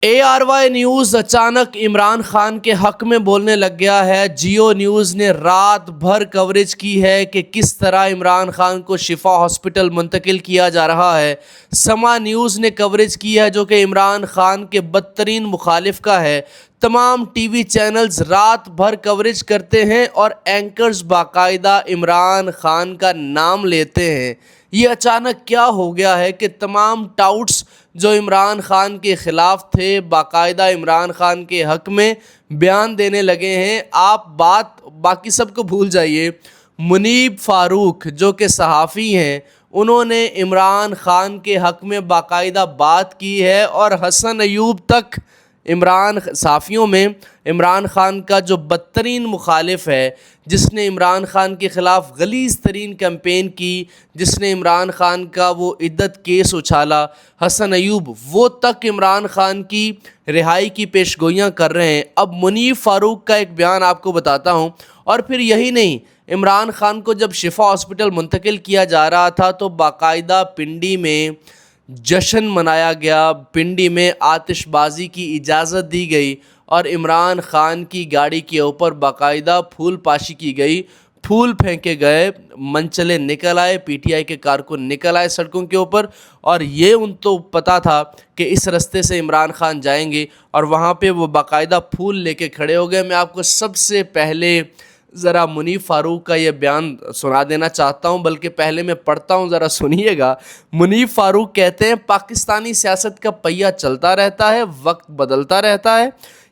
ARY news اچانک عمران خان کے حق میں بولنے لگ گیا ہے۔ جیو نیوز نے رات بھر کوریج کی ہے کہ کس طرح عمران خان کو شفا ہاسپٹل منتقل کیا جا رہا ہے۔ سما نیوز نے کوریج کی ہے جو کہ عمران خان کے بدترین مخالف کا ہے۔ تمام ٹی وی چینلز رات بھر کوریج کرتے ہیں اور اینکرز باقاعدہ عمران خان کا نام لیتے ہیں۔ یہ اچانک کیا ہو گیا ہے کہ تمام ٹاؤٹس جو عمران خان کے خلاف تھے باقاعدہ عمران خان کے حق میں بیان دینے لگے ہیں۔ آپ بات باقی سب کو بھول جائیے۔ منیب فاروق جو کہ صحافی ہیں، انہوں نے عمران خان کے حق میں باقاعدہ بات کی ہے، اور حسن ایوب تک صحافیوں میں عمران خان کا جو بدترین مخالف ہے، جس نے عمران خان کے خلاف غلیظ ترین کیمپین کی، جس نے عمران خان کا وہ عدت کیس اچھالا، حسن ایوب، وہ تک عمران خان کی رہائی کی پیشگوئیاں کر رہے ہیں۔ اب منیب فاروق کا ایک بیان آپ کو بتاتا ہوں۔ اور پھر یہی نہیں، عمران خان کو جب شفا ہاسپٹل منتقل کیا جا رہا تھا تو باقاعدہ پنڈی میں جشن منایا گیا، پنڈی میں آتش بازی کی اجازت دی گئی، اور عمران خان کی گاڑی کے اوپر باقاعدہ پھول پاشی کی گئی، پھول پھینکے گئے، منچلے نکل آئے، پی ٹی آئی کے کارکن نکل آئے سڑکوں کے اوپر، اور یہ ان تو پتہ تھا کہ اس رستے سے عمران خان جائیں گے، اور وہاں پہ وہ باقاعدہ پھول لے کے کھڑے ہو گئے۔ میں آپ کو سب سے پہلے ذرا منیب فاروق کا یہ بیان سنا دینا چاہتا ہوں، بلکہ پہلے میں پڑھتا ہوں، ذرا سنیے گا۔ منیب فاروق کہتے ہیں، پاکستانی سیاست کا پہیہ چلتا رہتا ہے، وقت بدلتا رہتا ہے۔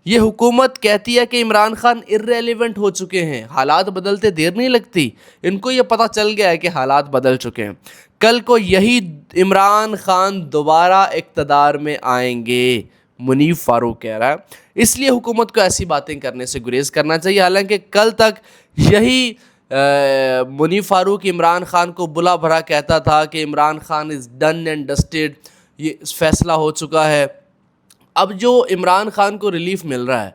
یہ حکومت کہتی ہے کہ عمران خان irrelevant ہو چکے ہیں، حالات بدلتے دیر نہیں لگتی۔ ان کو یہ پتہ چل گیا ہے کہ حالات بدل چکے ہیں، کل کو یہی عمران خان دوبارہ اقتدار میں آئیں گے، منیب فاروق کہہ رہا ہے۔ اس لیے حکومت کو ایسی باتیں کرنے سے گریز کرنا چاہیے۔ حالانکہ کل تک یہی منیب فاروق عمران خان کو بلا بھرا کہتا تھا کہ Imran Khan is done and dusted, یہ فیصلہ ہو چکا ہے۔ اب جو عمران خان کو ریلیف مل رہا ہے،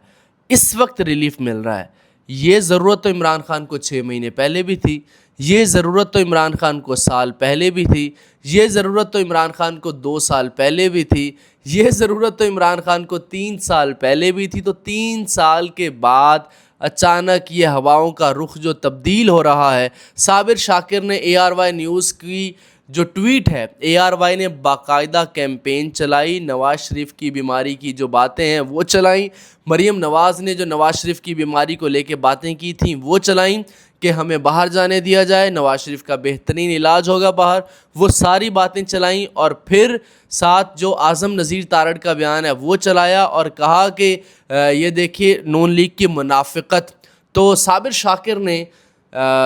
اس وقت ریلیف مل رہا ہے، یہ ضرورت تو عمران خان کو 6 مہینے پہلے بھی تھی، یہ ضرورت تو عمران خان کو سال پہلے بھی تھی، یہ ضرورت تو عمران خان کو 2 سال پہلے بھی تھی، یہ ضرورت تو عمران خان کو 3 سال پہلے بھی تھی۔ تو 3 سال کے بعد اچانک یہ ہواؤں کا رخ جو تبدیل ہو رہا ہے۔ صابر شاکر نے ARY نیوز کی جو ٹویٹ ہے، ARY نے باقاعدہ کیمپین چلائی، نواز شریف کی بیماری کی جو باتیں ہیں وہ چلائیں، مریم نواز نے جو نواز شریف کی بیماری کو لے کے باتیں کی تھیں وہ چلائیں کہ ہمیں باہر جانے دیا جائے، نواز شریف کا بہترین علاج ہوگا باہر، وہ ساری باتیں چلائیں، اور پھر ساتھ جو اعظم نذیر تارڑ کا بیان ہے وہ چلایا، اور کہا کہ یہ دیکھیے نون لیگ کی منافقت۔ تو صابر شاکر نے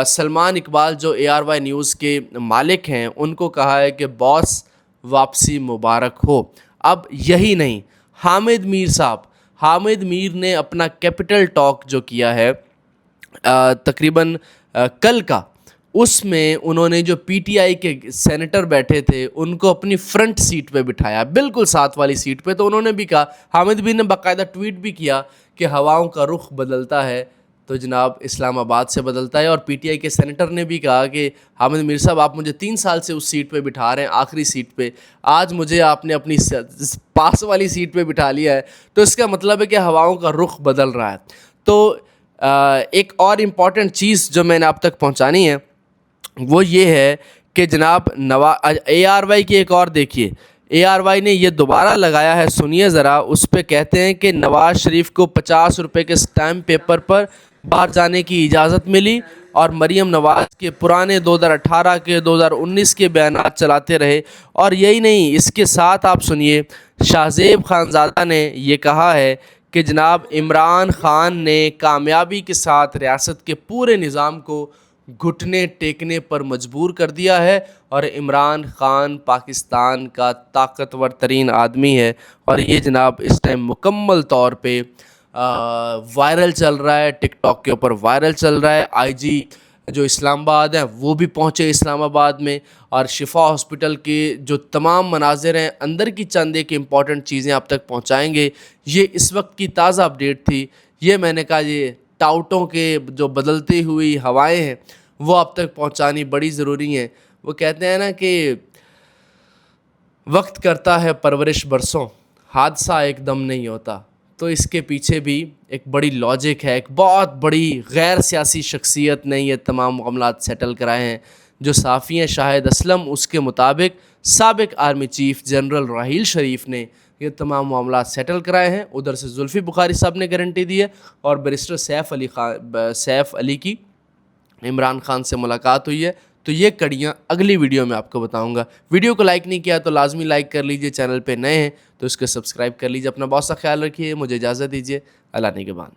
سلمان اقبال جو ARY نیوز کے مالک ہیں ان کو کہا ہے کہ باس واپسی مبارک ہو۔ اب یہی نہیں، حامد میر نے اپنا کیپٹل ٹاک جو کیا ہے تقریباً کل کا، اس میں انہوں نے جو پی ٹی آئی کے سینیٹر بیٹھے تھے ان کو اپنی فرنٹ سیٹ پہ بٹھایا، بالکل ساتھ والی سیٹ پہ۔ تو انہوں نے بھی کہا، حامد میر نے باقاعدہ ٹویٹ بھی کیا کہ ہواؤں کا رخ بدلتا ہے تو جناب اسلام آباد سے بدلتا ہے، اور پی ٹی آئی کے سینیٹر نے بھی کہا کہ حامد میر صاحب آپ مجھے 3 سال سے اس سیٹ پہ بٹھا رہے ہیں، آخری سیٹ پہ، آج مجھے آپ نے اپنی پاس والی سیٹ پہ بٹھا لیا ہے، تو اس کا مطلب ہے کہ ہواؤں کا رخ بدل رہا ہے۔ تو ایک اور امپورٹنٹ چیز جو میں نے آپ تک پہنچانی ہے وہ یہ ہے کہ جناب ARY کی ایک اور دیکھیے، ARY نے یہ دوبارہ لگایا ہے، سنیے ذرا، اس پہ کہتے ہیں کہ نواز شریف کو 50 روپے کے سٹیمپ پیپر پر باہر جانے کی اجازت ملی، اور مریم نواز کے پرانے 2018 کے 2019 کے بیانات چلاتے رہے۔ اور یہی نہیں، اس کے ساتھ آپ سنیے، شاہزیب خانزادہ نے یہ کہا ہے کہ جناب عمران خان نے کامیابی کے ساتھ ریاست کے پورے نظام کو گھٹنے ٹیکنے پر مجبور کر دیا ہے، اور عمران خان پاکستان کا طاقتور ترین آدمی ہے، اور یہ جناب اس ٹائم مکمل طور پہ وائرل چل رہا ہے، ٹک ٹاک کے اوپر وائرل چل رہا ہے۔ IG جو اسلام آباد ہیں وہ بھی پہنچے اسلام آباد میں، اور شفا ہاسپٹل کے جو تمام مناظر ہیں، اندر کی چند ایک امپورٹنٹ چیزیں آپ تک پہنچائیں گے۔ یہ اس وقت کی تازہ اپڈیٹ تھی، یہ میں نے کہا یہ ٹاؤٹوں کے جو بدلتی ہوئی ہوائیں ہیں وہ آپ تک پہنچانی بڑی ضروری ہیں۔ وہ کہتے ہیں نا کہ وقت کرتا ہے پرورش برسوں، حادثہ ایک دم نہیں ہوتا، تو اس کے پیچھے بھی ایک بڑی لاجک ہے، ایک بہت بڑی غیر سیاسی شخصیت نے یہ تمام معاملات سیٹل کرائے ہیں. جو صحافی ہیں شاہد اسلم، اس کے مطابق سابق army chief general Raheel Sharif نے یہ تمام معاملات سیٹل کرائے ہیں. ادھر سے زلفی بخاری صاحب نے گارنٹی دی ہے، اور بیرسٹر سیف علی کی عمران خان سے ملاقات ہوئی ہے. تو یہ کڑیاں اگلی ویڈیو میں آپ کو بتاؤں گا. ویڈیو کو لائک نہیں کیا تو لازمی لائک کر لیجئے، چینل پہ نئے ہیں تو اس کو سبسکرائب کر لیجئے. اپنا بہت سا خیال رکھیے، مجھے اجازت دیجیے، اللہ نگہبان.